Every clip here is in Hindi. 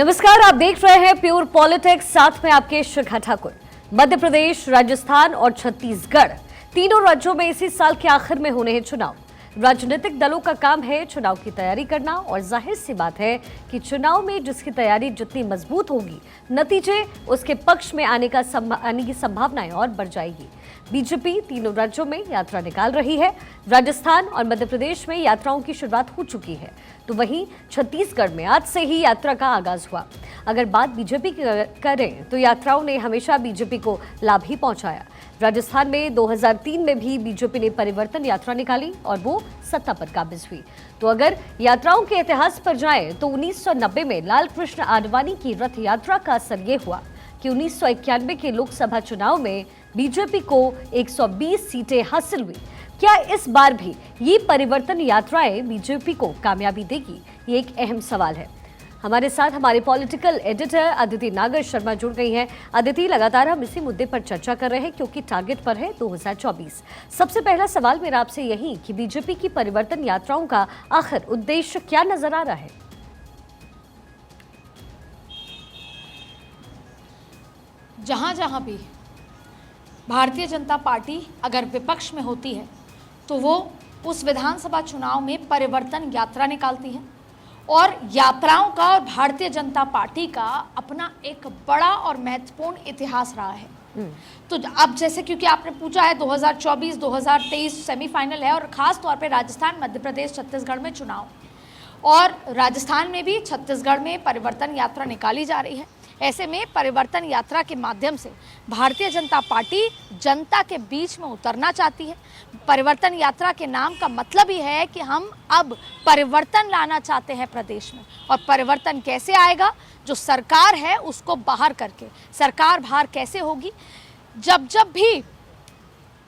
नमस्कार, आप देख रहे हैं प्योर पॉलिटिक्स, साथ में आपके शिखा ठाकुर। मध्य प्रदेश, राजस्थान और छत्तीसगढ़ तीनों राज्यों में इसी साल के आखिर में होने हैं चुनाव। राजनीतिक दलों का काम है चुनाव की तैयारी करना और जाहिर सी बात है कि चुनाव में जिसकी तैयारी जितनी मजबूत होगी, नतीजे उसके पक्ष में आने की संभावनाएं और बढ़ जाएगी। बीजेपी तीनों राज्यों में यात्रा निकाल रही है। राजस्थान और मध्य प्रदेश में यात्राओं की शुरुआत हो चुकी है, तो वहीं छत्तीसगढ़ में आज से ही यात्रा का आगाज हुआ। अगर बात बीजेपी की करें तो यात्राओं ने हमेशा बीजेपी को लाभ ही पहुंचाया। राजस्थान में 2003 में भी बीजेपी ने परिवर्तन यात्रा निकाली और वो सत्ता पर काबिज हुई। तो अगर यात्राओं के इतिहास पर जाएं तो 1990 में लाल कृष्ण आडवाणी की रथ यात्रा का असर ये हुआ कि 1991 के लोकसभा चुनाव में बीजेपी को 120 सीटें हासिल हुई। क्या इस बार भी ये परिवर्तन यात्राएं बीजेपी को कामयाबी देगी? ये एक अहम सवाल है। हमारे साथ हमारे पॉलिटिकल एडिटर अदिति नागर शर्मा जुड़ गई हैं। अदिति, लगातार हम इसी मुद्दे पर चर्चा कर रहे हैं क्योंकि टारगेट पर है 2024। सबसे पहला सवाल मेरा आपसे यही कि बीजेपी की परिवर्तन यात्राओं का आखिर उद्देश्य क्या नजर आ रहा है? जहां जहां भी भारतीय जनता पार्टी अगर विपक्ष में होती है तो वो उस विधानसभा चुनाव में परिवर्तन यात्रा निकालती है और यात्राओं का और भारतीय जनता पार्टी का अपना एक बड़ा और महत्वपूर्ण इतिहास रहा है। तो अब जैसे क्योंकि आपने पूछा है 2024 2023 सेमीफाइनल है और खास तौर पे राजस्थान, मध्य प्रदेश, छत्तीसगढ़ में चुनाव और राजस्थान में भी छत्तीसगढ़ में परिवर्तन यात्रा निकाली जा रही है। ऐसे में परिवर्तन यात्रा के माध्यम से भारतीय जनता पार्टी जनता के बीच में उतरना चाहती है। परिवर्तन यात्रा के नाम का मतलब ही है कि हम अब परिवर्तन लाना चाहते हैं प्रदेश में। और परिवर्तन कैसे आएगा? जो सरकार है उसको बाहर करके। सरकार बाहर कैसे होगी? जब भी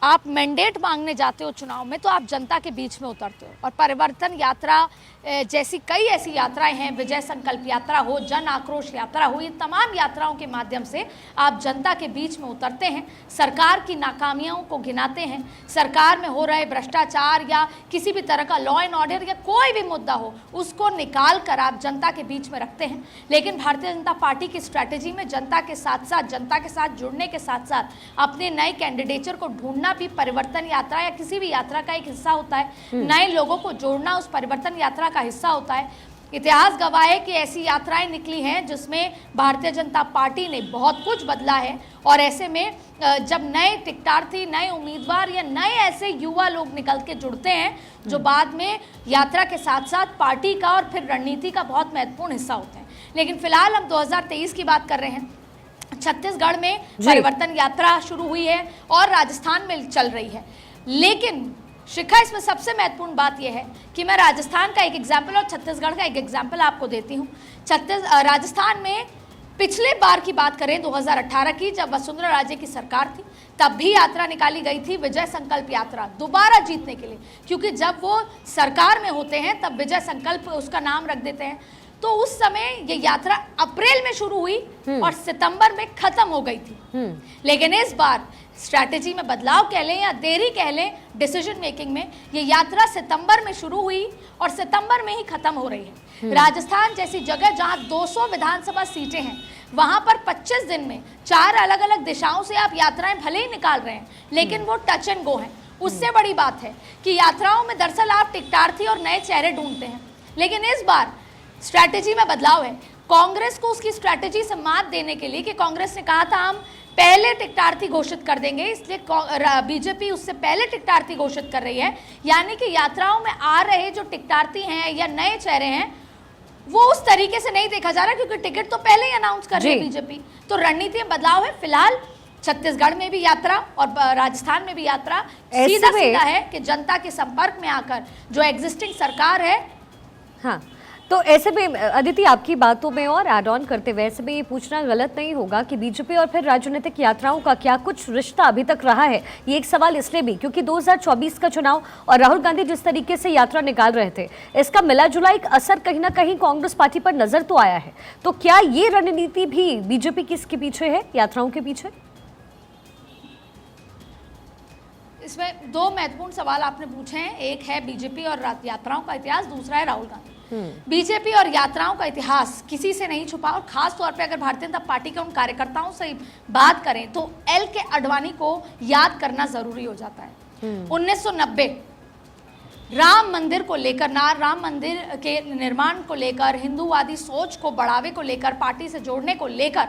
आप मैंडेट मांगने जाते हो चुनाव में तो आप जनता के बीच में उतरते हो। और परिवर्तन यात्रा जैसी कई ऐसी यात्राएं हैं, विजय संकल्प यात्रा हो, जन आक्रोश यात्रा हो, ये तमाम यात्राओं के माध्यम से आप जनता के बीच में उतरते हैं, सरकार की नाकामियों को गिनाते हैं, सरकार में हो रहे भ्रष्टाचार या किसी भी तरह का लॉ एंड ऑर्डर या कोई भी मुद्दा हो उसको निकाल कर आप जनता के बीच में रखते हैं। लेकिन भारतीय जनता पार्टी की स्ट्रैटेजी में जनता के साथ जुड़ने के साथ साथ अपने नए कैंडिडेचर को ढूंढना भी परिवर्तन यात्रा या किसी भी यात्रा का एक हिस्सा होता है। नए लोगों को जोड़ना उस परिवर्तन यात्रा का हिस्सा होता है। इतिहास गवाह है कि ऐसी यात्राएं निकली हैं जिसमें भारतीय जनता पार्टी ने बहुत कुछ बदला है। और ऐसे में जब नए टिकटार्थी, नए उम्मीदवार या नए ऐसे युवा लोग निकल के जुड़ते हैं जो बाद में यात्रा के साथ साथ पार्टी का और फिर रणनीति का बहुत महत्वपूर्ण हिस्सा होते हैं। लेकिन फिलहाल हम 2023 की बात कर रहे हैं। छत्तीसगढ़ में परिवर्तन यात्रा शुरू हुई है और राजस्थान में चल रही है। लेकिन शिखा, इसमें सबसे महत्वपूर्ण बात यह है कि मैं राजस्थान का एक एग्जाम्पल और छत्तीसगढ़ का एक एग्जाम्पल आपको देती हूँ। राजस्थान में पिछले बार की बात करें 2018 की, जब वसुंधरा राजे की सरकार थी, तब भी यात्रा निकाली गई थी, विजय संकल्प यात्रा, दोबारा जीतने के लिए। क्योंकि जब वो सरकार में होते हैं तब विजय संकल्प उसका नाम रख देते हैं। तो उस समय ये यात्रा अप्रैल में शुरू हुई और सितंबर में खत्म हो गई थी। लेकिन इस बार स्ट्रैटेजी में बदलाव कह लें या देरी कह लें डिसीजन मेकिंग में, ये यात्रा सितंबर में शुरू हुई और सितंबर में ही खत्म हो रही है। राजस्थान जैसी जगह जहां 200 विधानसभा सीटें हैं, वहां पर 25 दिन में 4 अलग अलग दिशाओं से आप यात्राएं भले ही निकाल रहे हैं, लेकिन वो टच एंड गो है। उससे बड़ी बात है कि यात्राओं में दरअसल आप टिकटार्थी और नए चेहरे ढूंढते हैं। लेकिन इस बार स्ट्रैटेजी में बदलाव है। कांग्रेस को उसकी स्ट्रैटेजी से मात देने के लिए, कि कांग्रेस ने कहा था हम पहले टिकटार्थी घोषित कर देंगे, इसलिए बीजेपी उससे पहले टिकटार्थी घोषित कर रही है। यानी कि यात्राओं में आ रहे जो टिकटार्थी हैं या नए चेहरे हैं वो उस तरीके से नहीं देखा जा रहा, क्योंकि टिकट तो पहले ही अनाउंस कर रही है बीजेपी। तो रणनीति में बदलाव है। फिलहाल छत्तीसगढ़ में भी यात्रा और राजस्थान में भी यात्रा सीधा है कि जनता के संपर्क में आकर जो एग्जिस्टिंग सरकार है। हाँ, तो ऐसे में अदिति, आपकी बातों में और ऐड ऑन करते हुए ऐसे में ये पूछना गलत नहीं होगा कि बीजेपी और फिर राजनीतिक यात्राओं का क्या कुछ रिश्ता अभी तक रहा है? ये एक सवाल इसलिए भी क्योंकि 2024 का चुनाव और राहुल गांधी जिस तरीके से यात्रा निकाल रहे थे, इसका मिला जुला एक असर कहीं ना कहीं कांग्रेस पार्टी पर नजर तो आया है। तो क्या ये रणनीति भी बीजेपी की इसके पीछे है, यात्राओं के पीछे? इसमें दो महत्वपूर्ण सवाल आपने पूछे हैं। एक है बीजेपी और यात्राओं का इतिहास, दूसरा है राहुल गांधी। बीजेपी और यात्राओं का इतिहास किसी से नहीं छुपा, और खास तौर पे अगर भारतीय जनता पार्टी के उन कार्यकर्ताओं से बात करें तो एल के आडवाणी को याद करना जरूरी हो जाता है। 1990 राम मंदिर को लेकर, राम मंदिर के निर्माण को लेकर, हिंदूवादी सोच को बढ़ावे को लेकर, पार्टी से जोड़ने को लेकर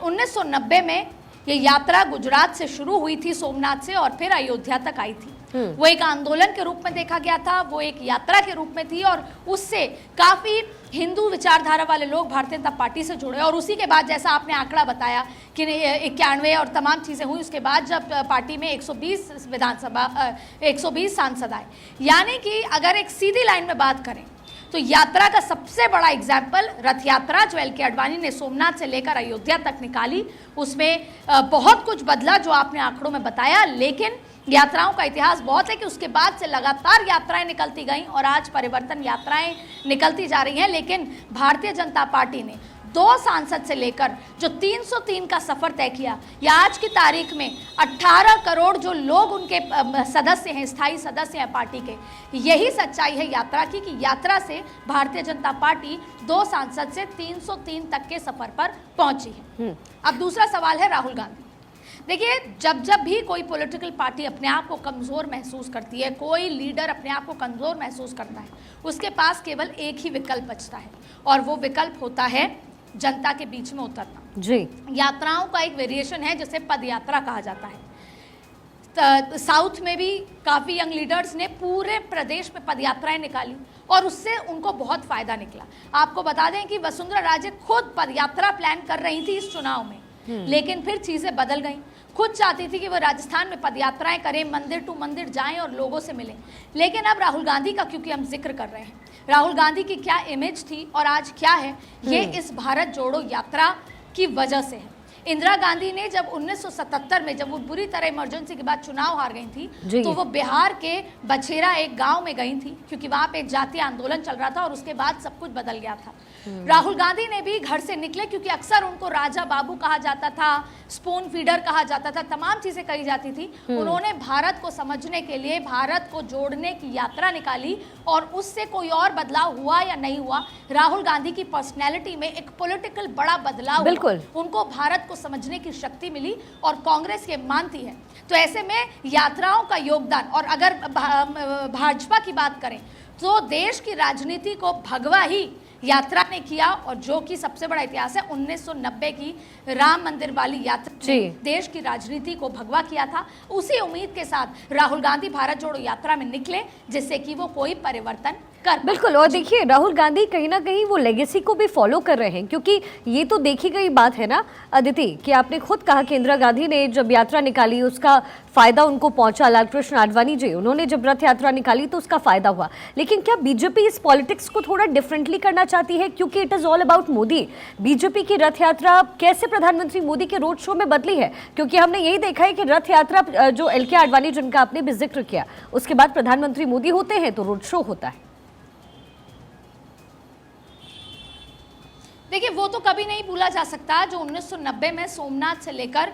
1990 में ये यात्रा गुजरात से शुरू हुई थी, सोमनाथ से, और फिर अयोध्या तक आई थी। वो एक आंदोलन के रूप में देखा गया था, वो एक यात्रा के रूप में थी, और उससे काफी हिंदू विचारधारा वाले लोग भारतीय जनता पार्टी से जुड़े। और उसी के बाद जैसा आपने आंकड़ा बताया कि 91 और तमाम चीजें हुई, उसके बाद जब पार्टी में 120 सांसद आए, यानी कि अगर एक सीधी लाइन में बात करें तो यात्रा का सबसे बड़ा एग्जाम्पल रथ यात्रा जो एल के आडवाणी ने सोमनाथ से लेकर अयोध्या तक निकाली, उसमें बहुत कुछ बदला जो आपने आंकड़ों में बताया। लेकिन यात्राओं का इतिहास बहुत है कि उसके बाद से लगातार यात्राएं निकलती गईं और आज परिवर्तन यात्राएं निकलती जा रही हैं। लेकिन भारतीय जनता पार्टी ने 2 सांसद से लेकर जो 303 का सफर तय किया, या आज की तारीख में 18 करोड़ जो लोग उनके सदस्य हैं, स्थायी सदस्य हैं पार्टी के, यही सच्चाई है यात्रा की, कि यात्रा से भारतीय जनता पार्टी 2 सांसद से 303 तक के सफर पर पहुंची है। अब दूसरा सवाल है राहुल गांधी। देखिए, जब भी कोई पॉलिटिकल पार्टी अपने आप को कमज़ोर महसूस करती है, कोई लीडर अपने आप को कमज़ोर महसूस करता है, उसके पास केवल एक ही विकल्प बचता है, और वो विकल्प होता है जनता के बीच में उतरना। जी, यात्राओं का एक वेरिएशन है जिसे पद यात्रा कहा जाता है। साउथ में भी काफ़ी यंग लीडर्स ने पूरे प्रदेश में पद यात्राएं निकाली और उससे उनको बहुत फायदा निकला। आपको बता दें कि वसुंधरा राजे खुद पद यात्रा प्लान कर रही थी इस चुनाव में, लेकिन फिर चीजें बदल गईं। खुद चाहती थी कि वो राजस्थान में पदयात्राएं करें, मंदिर टू मंदिर जाएं और लोगों से मिलें। लेकिन अब राहुल गांधी का क्योंकि हम जिक्र कर रहे हैं, राहुल गांधी की क्या इमेज थी और आज क्या है, ये इस भारत जोड़ो यात्रा की वजह से है। इंदिरा गांधी ने जब 1977 में, जब वो बुरी तरह इमरजेंसी के बाद चुनाव हार गई थी, तो वो बिहार के बछेरा एक गांव में गई थी, क्योंकि वहां पे जातीय आंदोलन चल रहा था और उसके बाद सब कुछ बदल गया था। राहुल गांधी ने भी घर से निकले, क्योंकि अक्सर उनको राजा बाबू कहा जाता था, स्पून फीडर कहा जाता था, तमाम चीजें कही जाती थी। उन्होंने भारत को समझने के लिए, भारत को जोड़ने की यात्रा निकाली, और उससे कोई और बदलाव हुआ या नहीं हुआ, राहुल गांधी की पर्सनैलिटी में एक पॉलिटिकल बड़ा बदलाव हुआ। उनको भारत को समझने की शक्ति मिली और कांग्रेस ये मानती है। तो ऐसे में यात्राओं का योगदान, और अगर भाजपा की बात करें तो देश की राजनीति को भगवा ही यात्रा ने किया, और जो कि सबसे बड़ा इतिहास है 1990 की राम मंदिर वाली यात्रा ने देश की राजनीति को भगवा किया था। उसी उम्मीद के साथ राहुल गांधी भारत जोड़ो यात्रा में निकले, जिससे कि वो कोई परिवर्तन कर। बिल्कुल, और देखिए राहुल गांधी कहीं ना कहीं वो लेगेसी को भी फॉलो कर रहे हैं, क्योंकि ये तो देखी गई बात है ना अदिति, कि आपने खुद कहा कि इंदिरा गांधी ने जब यात्रा निकाली उसका फायदा उनको पहुंचा। लाल कृष्ण आडवाणी जी, उन्होंने जब रथ यात्रा निकाली तो उसका फायदा हुआ। लेकिन क्या बीजेपी इस पॉलिटिक्स को थोड़ा डिफरेंटली करना चाहती है, क्योंकि it is all about Modi? BJP की रथ यात्रा कैसे प्रधानमंत्री मोदी के रोड शो में बदली है? क्योंकि हमने यही देखा है कि रथ यात्रा जो एल के आडवाणी जिनका आपने भी जिक्र किया, उसके बाद प्रधानमंत्री मोदी होते हैं तो रोड शो होता है। देखिए, वो तो कभी नहीं भूला जा सकता जो 1990 में सोमनाथ से लेकर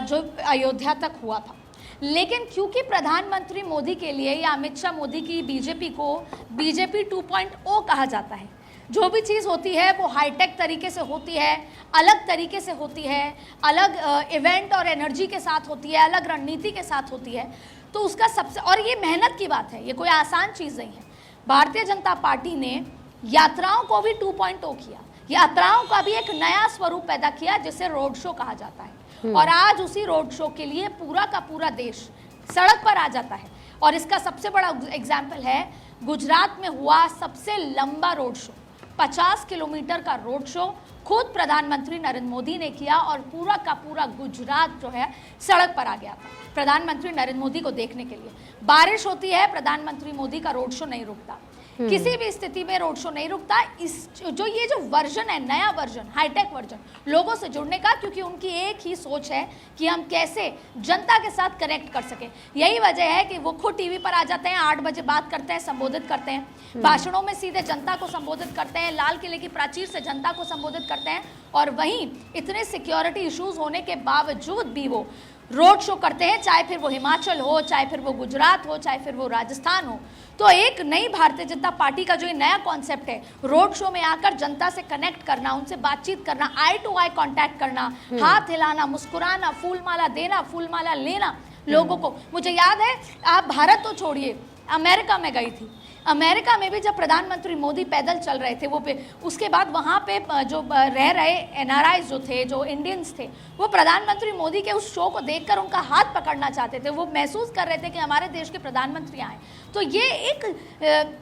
जो अयोध्या तक हुआ था। लेकिन क्योंकि प्रधानमंत्री मोदी के लिए या अमित शाह मोदी की बीजेपी को बीजेपी 2.0 कहा जाता है, जो भी चीज़ होती है वो हाईटेक तरीके से होती है, अलग तरीके से होती है, अलग इवेंट और एनर्जी के साथ होती है, अलग रणनीति के साथ होती है, तो उसका सबसे, और ये मेहनत की बात है, ये कोई आसान चीज़ नहीं है। भारतीय जनता पार्टी ने यात्राओं को भी 2.0 किया, यात्राओं का भी एक नया स्वरूप पैदा किया जिसे रोड शो कहा जाता है। और आज उसी रोड शो के लिए पूरा का पूरा देश सड़क पर आ जाता है। और इसका सबसे बड़ा एग्जाम्पल है गुजरात में हुआ सबसे लंबा रोड शो, 50 किलोमीटर का रोड शो खुद प्रधानमंत्री नरेंद्र मोदी ने किया, और पूरा का पूरा गुजरात जो है सड़क पर आ गया था प्रधानमंत्री नरेंद्र मोदी को देखने के लिए। बारिश होती है, प्रधानमंत्री मोदी का रोड शो नहीं रुकता, किसी भी स्थिति में रोड शो नहीं रुकता। इस ये जो वर्जन है, नया वर्जन, हाईटेक वर्जन लोगों से जुड़ने का, क्योंकि उनकी एक ही सोच है कि हम कैसे जनता के साथ कनेक्ट कर सकें। यही वजह है कि वो खुद टीवी पर आ जाते हैं, 8 बजे बात करते हैं, संबोधित करते हैं, भाषणों में सीधे जनता को संबोधित करते हैं, लाल किले की प्राचीर से जनता को संबोधित करते हैं, और वहीं इतने सिक्योरिटी इश्यूज होने के बावजूद भी वो रोड शो करते हैं, चाहे फिर वो हिमाचल हो, चाहे फिर वो गुजरात हो, चाहे फिर वो राजस्थान हो। तो एक नई भारतीय जनता पार्टी का जो ये नया कॉन्सेप्ट है, रोड शो में आकर जनता से कनेक्ट करना, उनसे बातचीत करना, आई टू आई कांटेक्ट करना, हाथ हिलाना, मुस्कुराना, फूलमाला देना, फूलमाला लेना लोगों को। मुझे याद है, आप भारत तो छोड़िए, अमेरिका में गई थी। अमेरिका में भी जब प्रधानमंत्री मोदी पैदल चल रहे थे, वो उसके बाद वहाँ पे जो रह रहे NRIs जो थे, जो इंडियंस थे, वो प्रधानमंत्री मोदी के उस शो को देखकर उनका हाथ पकड़ना चाहते थे। वो महसूस कर रहे थे कि हमारे देश के प्रधानमंत्री आए। तो ये एक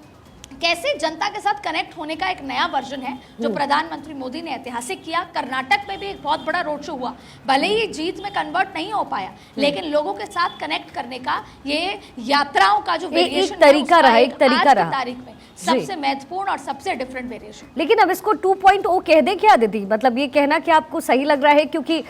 कैसे जनता के साथ कनेक्ट होने का एक नया वर्जन है जो प्रधानमंत्री मोदी ने ऐतिहासिक किया। कर्नाटक में भी एक बहुत बड़ा रोड शो हुआ, भले ही जीत में कन्वर्ट नहीं हो पाया, लेकिन लोगों के साथ कनेक्ट करने का ये यात्राओं का जो वेरिएशन एक तरीका रहा, एक तरीका रहा तारीख में सबसे महत्वपूर्ण और सबसे डिफरेंट वेरिएशन। लेकिन अब इसको 2.0 कह दें क्या दीदी? मतलब ये कहना कि आपको सही लग रहा है, क्योंकि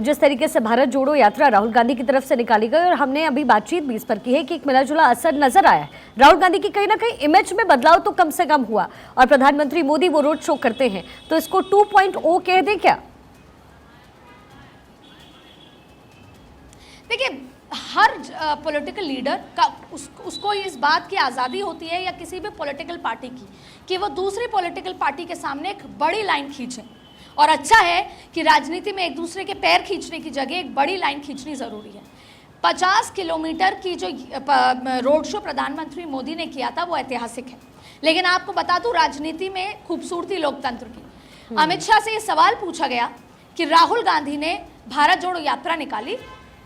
जिस तरीके से भारत जोड़ो यात्रा राहुल गांधी की तरफ से निकाली गई, और हमने अभी बातचीत भी इस पर की है कि एक मिला जुला असर नजर आया है। राहुल गांधी की कहीं ना कहीं इमेज में बदलाव तो कम से कम हुआ, और प्रधानमंत्री मोदी वो रोड शो करते हैं, तो इसको 2.0 कह दें क्या? देखिए, हर पॉलिटिकल लीडर का उसको इस बात की आज़ादी होती है, या किसी भी पॉलिटिकल पार्टी की, कि वो दूसरी पॉलिटिकल पार्टी के सामने एक बड़ी लाइन खींचे। और अच्छा है कि राजनीति में एक दूसरे के पैर खींचने की जगह एक बड़ी लाइन खींचनी ज़रूरी है। 50 किलोमीटर की जो रोड शो प्रधानमंत्री मोदी ने किया था, वो ऐतिहासिक है। लेकिन आपको बता दूं, राजनीति में खूबसूरती लोकतंत्र की। अमित शाह से ये सवाल पूछा गया कि राहुल गांधी ने भारत जोड़ो यात्रा निकाली,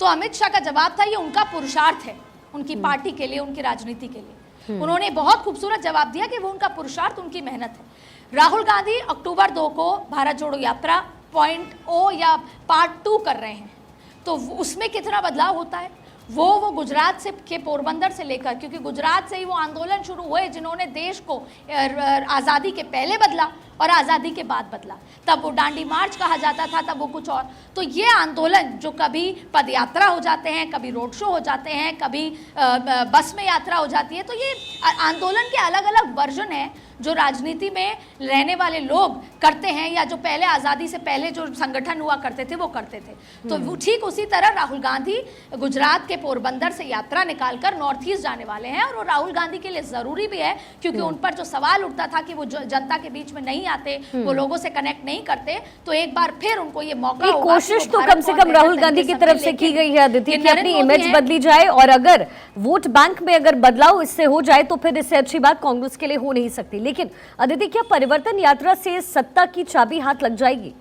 तो अमित शाह का जवाब था ये उनका पुरुषार्थ है, उनकी पार्टी के लिए, उनकी राजनीति के लिए। उन्होंने बहुत खूबसूरत जवाब दिया कि वो उनका पुरुषार्थ, उनकी मेहनत है। राहुल गांधी अक्टूबर 2 को भारत जोड़ो यात्रा पॉइंट ओ या पार्ट 2 कर रहे हैं, तो उसमें कितना बदलाव होता है। वो गुजरात से के पोरबंदर से लेकर, क्योंकि गुजरात से ही वो आंदोलन शुरू हुए जिन्होंने देश को आज़ादी के पहले बदला और आज़ादी के बाद बदला। तब वो डांडी मार्च कहा जाता था, तब वो कुछ और। तो ये आंदोलन जो कभी पदयात्रा हो जाते हैं, कभी रोड शो हो जाते हैं, कभी बस में यात्रा हो जाती है, तो ये आंदोलन के अलग अलग वर्जन हैं जो राजनीति में रहने वाले लोग करते हैं, या जो पहले आज़ादी से पहले जो संगठन हुआ करते थे वो करते थे। तो ठीक उसी तरह राहुल गांधी गुजरात के पोरबंदर से यात्रा निकालकर नॉर्थ ईस्ट जाने वाले हैं, और वो राहुल गांधी के लिए ज़रूरी भी है, क्योंकि उन पर जो सवाल उठता था कि वो जनता के बीच में नहीं आते, वो लोगों से कनेक्ट नहीं करते, तो एक बार फिर उनको ये मौका होगा। कोशिश तो कम से कम राहुल गांधी की तरफ से की गई है अदिति, कि अपनी इमेज बदली जाए, और अगर वोट बैंक में अगर बदलाव इससे हो जाए तो फिर इससे अच्छी बात कांग्रेस के लिए हो नहीं सकती। लेकिन अदिति, क्या परिवर्तन यात्रा से सत्ता की चाबी हाथ लग जाएगी?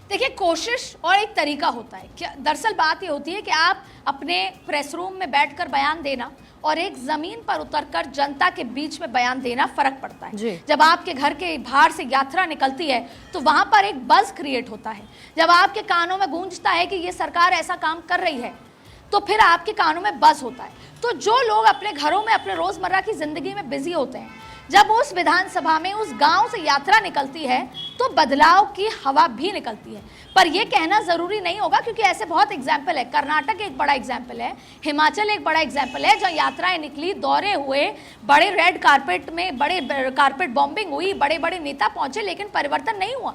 देखिए, कोशिश और एक तरीका होता है। क्या दरअसल बात ये होती है कि आप अपने प्रेस रूम में बैठकर बयान देना और एक जमीन पर उतरकर जनता के बीच में बयान देना फर्क पड़ता है। जब आपके घर के बाहर से यात्रा निकलती है तो वहां पर एक बज़ क्रिएट होता है। जब आपके कानों में गूंजता है कि ये सरकार ऐसा काम कर रही है, तो फिर आपके कानों में बज़ होता है। तो जो लोग अपने घरों में, अपने रोजमर्रा की जिंदगी में बिजी होते हैं, जब उस विधानसभा में, उस गांव से यात्रा निकलती है, तो बदलाव की हवा भी निकलती है। पर यह कहना जरूरी नहीं होगा, क्योंकि ऐसे बहुत एग्जाम्पल है। कर्नाटक एक बड़ा एग्जाम्पल है, हिमाचल एक बड़ा एग्जाम्पल है, जहाँ यात्राएं निकली, दौरे हुए, बड़े रेड कारपेट में बड़े कारपेट बॉम्बिंग हुई, बड़े बड़े नेता पहुंचे, लेकिन परिवर्तन नहीं हुआ।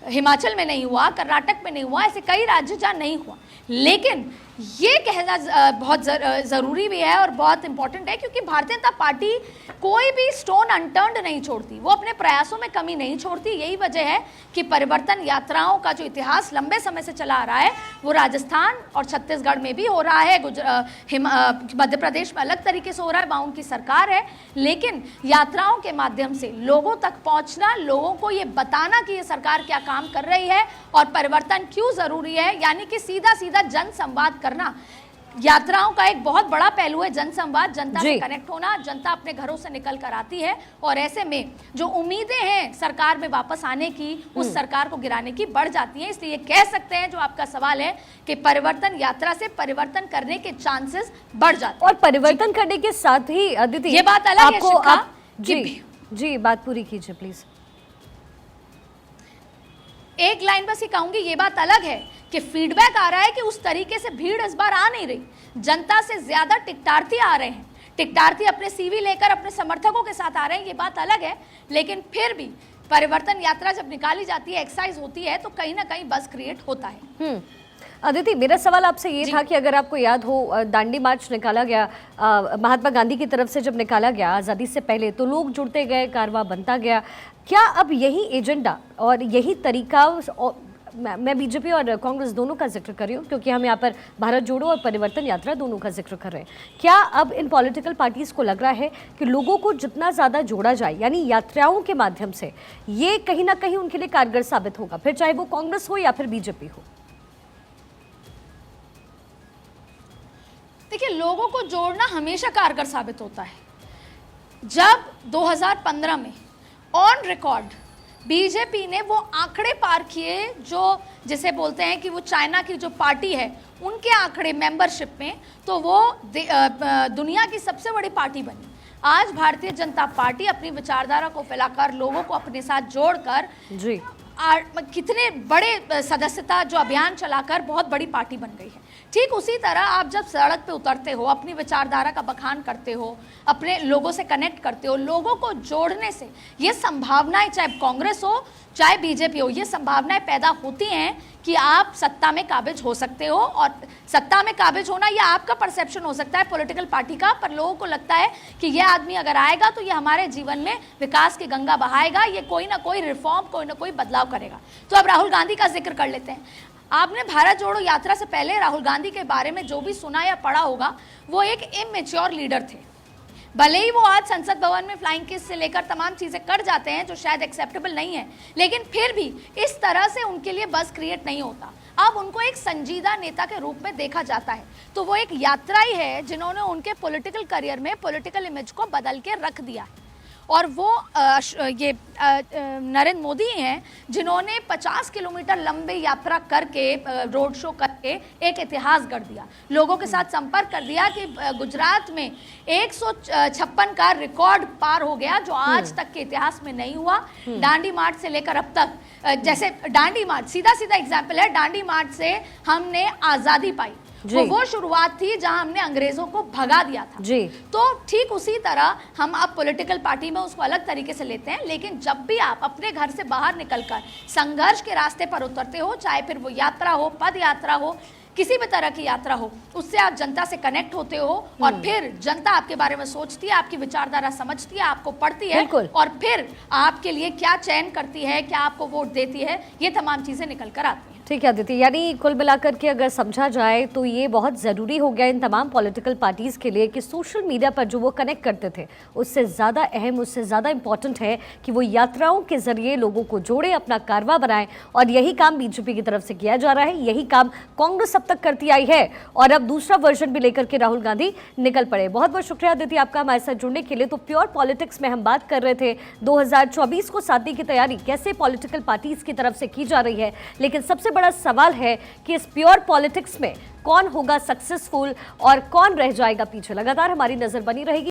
हिमाचल में नहीं हुआ, कर्नाटक में नहीं हुआ, ऐसे कई राज्य जहाँ नहीं हुआ। लेकिन ये कहना बहुत ज़रूरी भी है और बहुत इंपॉर्टेंट है, क्योंकि भारतीय जनता पार्टी कोई भी स्टोन अनटर्न्ड नहीं छोड़ती, वो अपने प्रयासों में कमी नहीं छोड़ती। यही वजह है कि परिवर्तन यात्राओं का जो इतिहास लंबे समय से चला आ रहा है, वो राजस्थान और छत्तीसगढ़ में भी हो रहा है, मध्य प्रदेश में अलग तरीके से हो रहा है, वहाँ उनकी सरकार है। लेकिन यात्राओं के माध्यम से लोगों तक पहुँचना, लोगों को ये बताना कि ये सरकार क्या काम कर रही है और परिवर्तन क्यों ज़रूरी है, यानी कि सीधा सीधा जन संवाद करना। यात्राओं का एक बहुत बड़ा पहलू है जनसंवाद, जनता से कनेक्ट होना। जनता अपने घरों से निकल कर आती है, और ऐसे में जो उम्मीदें हैं सरकार में वापस आने की, उस सरकार को गिराने की बढ़ जाती हैं। इसलिए कह सकते हैं, जो आपका सवाल है, कि परिवर्तन यात्रा से परिवर्तन करने के चांसेस बढ़ जाते हैं। और परिवर्तन करने के साथ ही अदिति, ये बात अलग है शिखा, जी बात पूरी कीजिए प्लीज। एक लाइन बस ये कहूंगी, ये बात अलग है कि फीडबैक आ रहा है कि उस तरीके से भीड़ इस बार आ नहीं रही, जनता से ज्यादा टिकटार्थी आ रहे हैं, टिकटार्थी अपने सीवी लेकर अपने समर्थकों के साथ आ रहे हैं, ये बात अलग है। लेकिन फिर भी परिवर्तन यात्रा जब निकाली जाती है, एक्सरसाइज होती है, तो कहीं ना कहीं बस क्रिएट होता है। अदिति, मेरा सवाल आपसे ये था कि अगर आपको याद हो, दांडी मार्च निकाला गया महात्मा गांधी की तरफ से, जब निकाला गया आज़ादी से पहले, तो लोग जुड़ते गए, कारवां बनता गया। क्या अब यही एजेंडा और यही तरीका, मैं बीजेपी और कांग्रेस दोनों का जिक्र कर रही हूँ क्योंकि हम यहाँ पर भारत जोड़ो और परिवर्तन यात्रा दोनों का जिक्र कर रहे हैं, क्या अब इन पॉलिटिकल पार्टीज को लग रहा है कि लोगों को जितना ज़्यादा जोड़ा जाए, यानी यात्राओं के माध्यम से, ये कहीं ना कहीं उनके लिए कारगर साबित होगा, फिर चाहे वो कांग्रेस हो या फिर बीजेपी हो? देखिए, लोगों को जोड़ना हमेशा कारगर साबित होता है। जब 2015 में ऑन रिकॉर्ड बीजेपी ने वो आंकड़े पार किए जो, जिसे बोलते हैं कि वो चाइना की जो पार्टी है उनके आंकड़े मेंबरशिप में, तो वो दुनिया की सबसे बड़ी पार्टी बनी। आज भारतीय जनता पार्टी अपनी विचारधारा को फैलाकर, लोगों को अपने साथ जोड़कर जी कितने बड़े सदस्यता जो अभियान चलाकर बहुत बड़ी पार्टी बन गई है। ठीक उसी तरह आप जब सड़क पे उतरते हो, अपनी विचारधारा का बखान करते हो, अपने लोगों से कनेक्ट करते हो, लोगों को जोड़ने से ये संभावनाएं, चाहे कांग्रेस हो चाहे बीजेपी हो, ये संभावनाएं पैदा होती हैं कि आप सत्ता में काबिज हो सकते हो। और सत्ता में काबिज होना ये आपका परसेप्शन हो सकता है पॉलिटिकल पार्टी का, पर लोगों को लगता है कि ये आदमी अगर आएगा तो ये हमारे जीवन में विकास की गंगा बहाएगा, ये कोई ना कोई रिफॉर्म, कोई ना कोई बदलाव करेगा। तो अब राहुल गांधी का जिक्र कर लेते हैं। आपने भारत जोड़ो यात्रा से पहले राहुल गांधी के बारे में जो भी सुना या पढ़ा होगा, वो एक इमेच्योर लीडर थे। भले ही वो आज संसद भवन में फ्लाइंग किस से लेकर तमाम चीज़ें कर जाते हैं जो शायद एक्सेप्टेबल नहीं है, लेकिन फिर भी इस तरह से उनके लिए बस क्रिएट नहीं होता। अब उनको एक संजीदा नेता के रूप में देखा जाता है। तो वो एक यात्रा ही है जिन्होंने उनके पॉलिटिकल करियर में पॉलिटिकल इमेज को बदल के रख दिया है। और वो नरेंद्र मोदी हैं जिन्होंने 50 किलोमीटर लंबे यात्रा करके, रोड शो करके एक इतिहास गढ़ दिया, लोगों के साथ संपर्क कर दिया कि गुजरात में 156 का रिकॉर्ड पार हो गया जो आज तक के इतिहास में नहीं हुआ। दांडी मार्च से लेकर अब तक, जैसे दांडी मार्च सीधा सीधा एग्जाम्पल है, दांडी मार्च से हमने आज़ादी पाई, वो शुरुआत थी जहां हमने अंग्रेजों को भगा दिया था जी। तो ठीक उसी तरह हम अब पॉलिटिकल पार्टी में उसको अलग तरीके से लेते हैं, लेकिन जब भी आप अपने घर से बाहर निकलकर संघर्ष के रास्ते पर उतरते हो, चाहे फिर वो यात्रा हो, पद यात्रा हो, किसी भी तरह की यात्रा हो, उससे आप जनता से कनेक्ट होते हो और फिर जनता आपके बारे में सोचती है, आपकी विचारधारा समझती है, आपको पढ़ती है और फिर आपके लिए क्या चयन करती है, क्या आपको वोट देती है, ये तमाम चीजें निकल कर आती हैं। ठीक है अदिति, यानी कुल मिलाकर के अगर समझा जाए तो ये बहुत ज़रूरी हो गया इन तमाम पॉलिटिकल पार्टीज़ के लिए कि सोशल मीडिया पर जो वो कनेक्ट करते थे, उससे ज़्यादा अहम, उससे ज़्यादा इम्पॉर्टेंट है कि वो यात्राओं के ज़रिए लोगों को जोड़े, अपना कारवा बनाएं। और यही काम बीजेपी की तरफ से किया जा रहा है, यही काम कांग्रेस अब तक करती आई है और अब दूसरा वर्जन भी लेकर के राहुल गांधी निकल पड़े। बहुत बहुत शुक्रिया अदिति आपका हमारे साथ जुड़ने के लिए। तो प्योर पॉलिटिक्स में हम बात कर रहे थे 2024 को साधने की तैयारी कैसे पॉलिटिकल पार्टीज़ की तरफ से की जा रही है, लेकिन सबसे बड़ा सवाल है कि इस प्योर पॉलिटिक्स में कौन होगा सक्सेसफुल और कौन रह जाएगा पीछे। लगातार हमारी नजर बनी रहेगी।